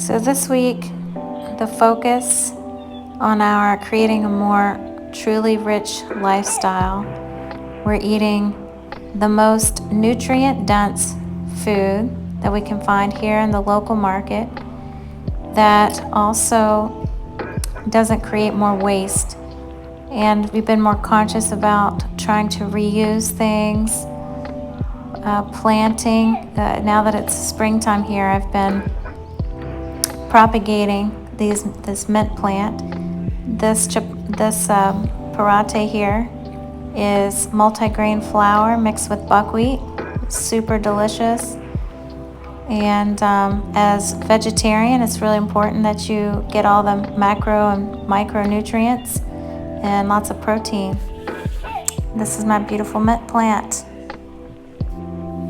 So this week, the focus on our creating a more truly rich lifestyle, we're eating the most nutrient-dense food that we can find here in the local market that also doesn't create more waste. And we've been more conscious about trying to reuse things, planting. Now that it's springtime here, I've been propagating this mint plant. This parate here is multigrain flour mixed with buckwheat. Super delicious. And as vegetarian, it's really important that you get all the macro and micronutrients and lots of protein. This is my beautiful mint plant.